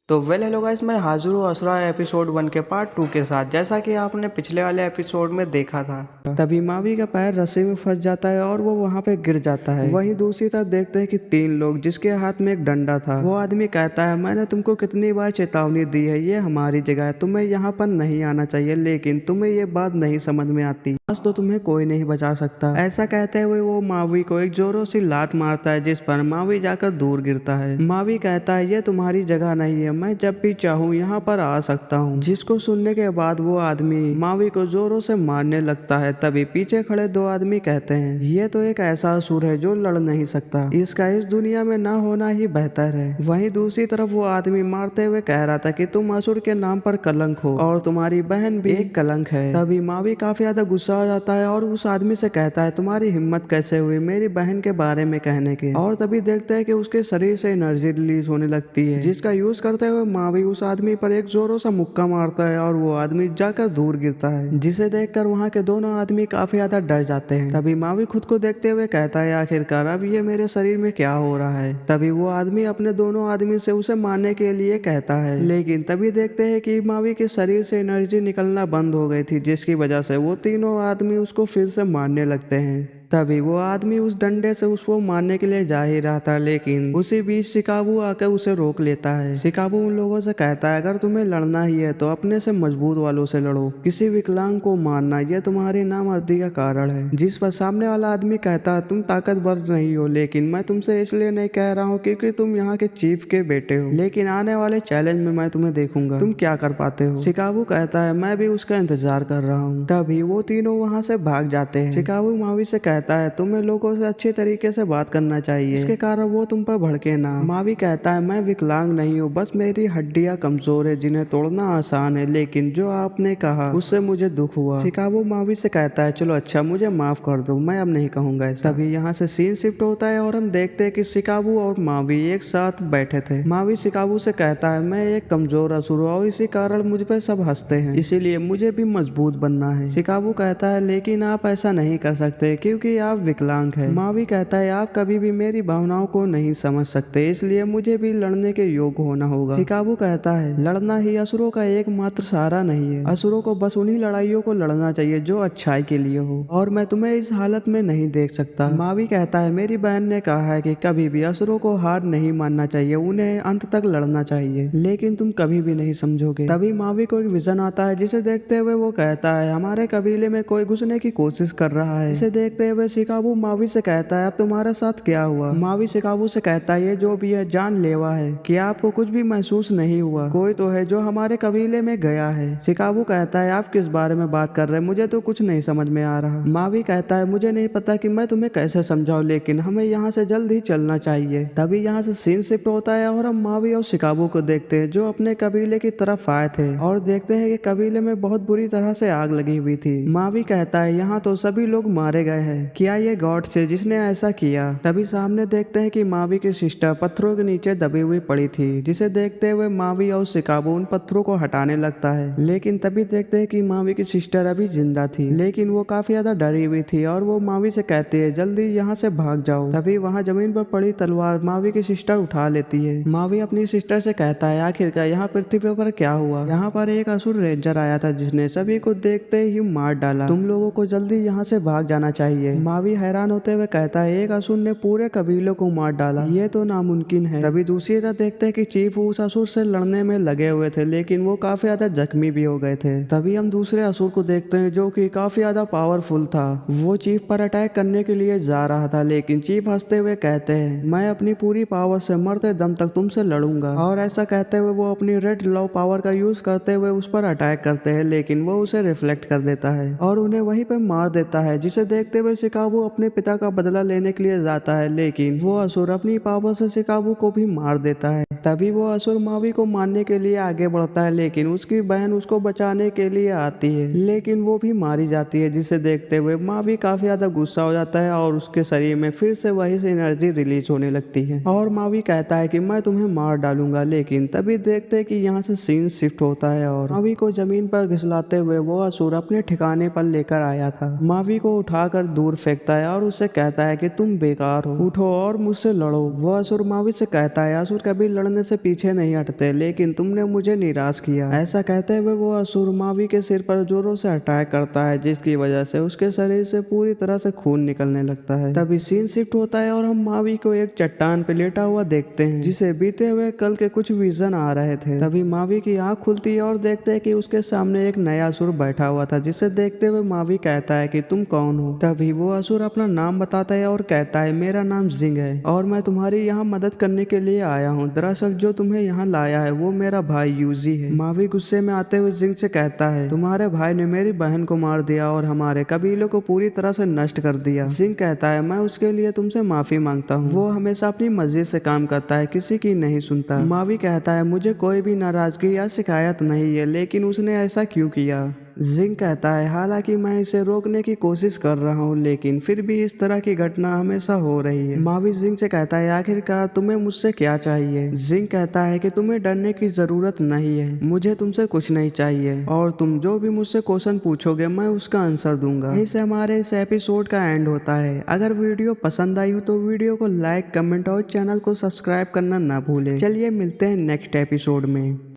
तो hello guys, मैं हाजिर हूँ असुरा एपिसोड 1 के पार्ट 2 के साथ। जैसा कि आपने पिछले वाले एपिसोड में देखा था, तभी मावी का पैर रस्सी में फंस जाता है और वो वहाँ पे गिर जाता है। वहीं दूसरी तरफ देखते हैं कि 3 लोग, जिसके हाथ में एक डंडा था, वो आदमी कहता है मैंने तुमको कितनी बार चेतावनी दी है, ये हमारी जगह है, तुम्हें यहाँ पर नहीं आना चाहिए, लेकिन तुम्हें ये बात नहीं समझ में आती, आज तो तुम्हें कोई नहीं बचा सकता। ऐसा कहते हुए वो मावी को एक जोरों से लात मारता है, जिस पर मावी जाकर दूर गिरता है। मावी कहता है ये तुम्हारी जगह नहीं है, मैं जब भी चाहूँ यहाँ पर आ सकता हूँ। जिसको सुनने के बाद वो आदमी मावी को जोरों से मारने लगता है। तभी पीछे खड़े 2 आदमी कहते हैं ये तो एक ऐसा असुर है जो लड़ नहीं सकता, इसका इस दुनिया में ना होना ही बेहतर है। वहीं दूसरी तरफ वो आदमी मारते हुए कह रहा था कि तुम असुर के नाम पर कलंक हो और तुम्हारी बहन भी एक कलंक है। तभी मावी काफी ज्यादा गुस्सा हो जाता है और उस आदमी से कहता है तुम्हारी हिम्मत कैसे हुई मेरी बहन के बारे में कहने के। और तभी देखते हैं कि उसके शरीर से एनर्जी रिलीज होने लगती है, जिसका यूज करते हुए मावी उस आदमी पर एक जोरों सा मुक्का मारता है और वो आदमी जाकर दूर गिरता है, जिसे देखकर वहाँ के दोनों आदमी काफी ज्यादा डर जाते हैं। तभी मावी खुद को देखते हुए कहता है आखिरकार अब ये मेरे शरीर में क्या हो रहा है। तभी वो आदमी अपने दोनों आदमी से उसे मारने के लिए कहता है, लेकिन तभी देखते हैं कि मावी के शरीर से एनर्जी निकलना बंद हो गई थी, जिसकी वजह से वो तीनों आदमी उसको फिर से मारने लगते हैं। तभी वो आदमी उस डंडे से उसको मारने के लिए जा ही रहा था, लेकिन उसी बीच शिकाबू आकर उसे रोक लेता है। शिकाबू उन लोगों से कहता है अगर तुम्हें लड़ना ही है तो अपने से मजबूत वालों से लड़ो, किसी विकलांग को मारना यह तुम्हारी नामर्दी का कारण है। जिस पर सामने वाला आदमी कहता है तुम ताकतवर नहीं हो, लेकिन मैं तुमसे इसलिए नहीं कह रहा हूँ क्योंकि तुम यहाँ के चीफ के बेटे हो, लेकिन आने वाले चैलेंज में मैं तुम्हें देखूंगा तुम क्या कर पाते हो। शिकाबू कहता है मैं भी उसका इंतजार कर रहा हूँ। तभी वो तीनों वहाँ से भाग जाते हैं। शिकाबू मावी से कहता है तुम्हें लोगों से अच्छे तरीके से बात करना चाहिए, इसके कारण वो तुम पर भड़के ना। मावी कहता है मैं विकलांग नहीं हूँ, बस मेरी हड्डियां कमजोर है जिन्हें तोड़ना आसान है, लेकिन जो आपने कहा उससे मुझे दुख हुआ। शिकाबू मावी से कहता है चलो अच्छा मुझे माफ कर दो, मैं अब नहीं कहूंगा ऐसा। तभी यहाँ से सीन शिफ्ट होता है और हम देखते हैं कि शिकाबू और मावी एक साथ बैठे थे। मावी शिकाबू से कहता है मैं एक कमजोर असुर हूँ और इसी कारण मुझ पे सब हंसते हैं, इसीलिए मुझे भी मजबूत बनना है। शिकाबू कहता है लेकिन आप ऐसा नहीं कर सकते क्योंकि आप विकलांग है। मावी कहता है आप कभी भी मेरी भावनाओं को नहीं समझ सकते, इसलिए मुझे भी लड़ने के योग्य होना होगा। शिकाबू कहता है लड़ना ही असुरों का एकमात्र सहारा नहीं है, असुरों को बस उन्हीं लड़ाइयों को लड़ना चाहिए जो अच्छाई के लिए हो, और मैं तुम्हें इस हालत में नहीं देख सकता। मावी कहता है मेरी बहन ने कहा है कि कभी भी असुरों को हार नहीं मानना चाहिए, उन्हें अंत तक लड़ना चाहिए, लेकिन तुम कभी भी नहीं समझोगे। तभी मावी को एक विजन आता है, जिसे देखते हुए वो कहता है हमारे कबीले में कोई घुसने की कोशिश कर रहा है। इसे देखते हुए शिकाबू मावी से कहता है अब तुम्हारे साथ क्या हुआ। मावी शिकाबू से कहता है ये जो भी है जानलेवा है, क्या आपको कुछ भी महसूस नहीं हुआ, कोई तो है जो हमारे कबीले में गया है। शिकाबू कहता है आप किस बारे में बात कर रहे हैं, मुझे तो कुछ नहीं समझ में आ रहा। मावी कहता है मुझे नहीं पता कि मैं तुम्हें कैसे समझाऊं, लेकिन हमें यहाँ से जल्द ही चलना चाहिए। तभी यहाँ से सीन शिफ्ट होता है और हम मावी और शिकाबू को देखते हैं जो अपने कबीले की तरफ आए थे, और देखते हैं कि कबीले में बहुत बुरी तरह से आग लगी हुई थी। मावी कहता है यहाँ तो सभी लोग मारे गए हैं, क्या ये गॉड से जिसने ऐसा किया। तभी सामने देखते हैं कि मावी की सिस्टर पत्थरों के नीचे दबी हुई पड़ी थी, जिसे देखते हुए मावी और शिकाबू उन पत्थरों को हटाने लगता है, लेकिन तभी देखते हैं कि मावी की सिस्टर अभी जिंदा थी, लेकिन वो काफी ज्यादा डरी हुई थी और वो मावी से कहती है जल्दी यहाँ से भाग जाओ। तभी वहाँ जमीन पर पड़ी तलवार मावी की सिस्टर उठा लेती है। मावी अपनी सिस्टर से कहता है आखिरकार यहाँ पृथ्वी पर क्या हुआ, यहाँ पर एक असुर रेंजर आया था जिसने सभी को देखते ही मार डाला, तुम लोगों को जल्दी यहाँ से भाग जाना चाहिए। मावी हैरान होते हुए कहता है एक असुर ने पूरे कबीलों को मार डाला, ये तो नामुमकिन है। तभी दूसरी तरफ देखते हैं कि चीफ उस असुर से लड़ने में लगे हुए थे, लेकिन वो काफी ज्यादा जख्मी भी हो गए थे। तभी हम दूसरे असुर को देखते हैं जो कि काफी ज्यादा पावरफुल था। वो चीफ पर अटैक करने के लिए जा रहा था, लेकिन चीफ हंसते हुए कहते हैं मैं अपनी पूरी पावर से मरते दम तक तुमसे लड़ूंगा, और ऐसा कहते हुए वो अपनी रेड लव पावर का यूज करते हुए उस पर अटैक करते हैं, लेकिन वो उसे रिफ्लेक्ट कर देता है और उन्हें वहीं पे मार देता है। जिसे देखते हुए शिकाबू अपने पिता का बदला लेने के लिए जाता है, लेकिन वो असुर अपनी पावर से शिकाबू को भी मार देता है। तभी वो असुर मावी को मारने के लिए आगे बढ़ता है, लेकिन उसकी बहन उसको बचाने के लिए आती है, लेकिन वो भी मारी जाती है। जिसे देखते हुए मावी काफी ज्यादा गुस्सा हो जाता है और उसके शरीर में फिर से वही से एनर्जी रिलीज होने लगती है, और मावी कहता है कि मैं तुम्हें मार डालूंगा। लेकिन तभी देखते हैं कि यहाँ से सीन शिफ्ट होता है और मावी को जमीन पर घिसलाते हुए वो असुर अपने ठिकाने पर लेकर आया था। मावी को उठाकर दूर फेंकता है और उससे कहता है कि तुम बेकार हो, उठो और मुझसे लड़ो। वह असुर मावी से कहता है असुर कभी लड़ने से पीछे नहीं हटते, लेकिन तुमने मुझे निराश किया। ऐसा कहते हुए वो असुर मावी के सिर पर जोरों से अटैक करता है, जिसकी वजह से उसके शरीर से पूरी तरह से खून निकलने लगता है। तभी सीन शिफ्ट होता है और हम मावी को एक चट्टान पे लेटा हुआ देखते हैं, जिसे बीते हुए कल के कुछ विजन आ रहे थे। तभी मावी की आंख खुलती है और देखते हैं कि उसके सामने एक नया असुर बैठा हुआ था, जिसे देखते हुए मावी कहता है कि तुम कौन हो। तभी वो असुर अपना नाम बताता है और कहता है मेरा नाम जिंग है और मैं तुम्हारी यहाँ मदद करने के लिए आया हूँ। दरअसल जो तुम्हें यहाँ लाया है वो मेरा भाई यूजी है। मावी गुस्से में आते हुए जिंग से कहता है तुम्हारे भाई ने मेरी बहन को मार दिया और हमारे कबीले को पूरी तरह से नष्ट कर दिया। जिंग कहता है मैं उसके लिए तुमसे माफी मांगता हूँ। वो हमेशा अपनी मर्जी से काम करता है, किसी की नहीं सुनता। मावी कहता है मुझे कोई भी नाराजगी या शिकायत नहीं है, लेकिन उसने ऐसा क्यों किया। जिंग कहता है हालांकि मैं इसे रोकने की कोशिश कर रहा हूँ, लेकिन फिर भी इस तरह की घटना हमेशा हो रही है। मावी जिंग से कहता है आखिरकार तुम्हें मुझसे क्या चाहिए। जिंग कहता है कि तुम्हें डरने की जरूरत नहीं है, मुझे तुमसे कुछ नहीं चाहिए और तुम जो भी मुझसे क्वेश्चन पूछोगे मैं उसका आंसर दूंगा। इससे हमारे इस एपिसोड का एंड होता है। अगर वीडियो पसंद आई हो तो वीडियो को लाइक, कमेंट और चैनल को सब्सक्राइब करना ना भूले। चलिए मिलते हैं नेक्स्ट एपिसोड में।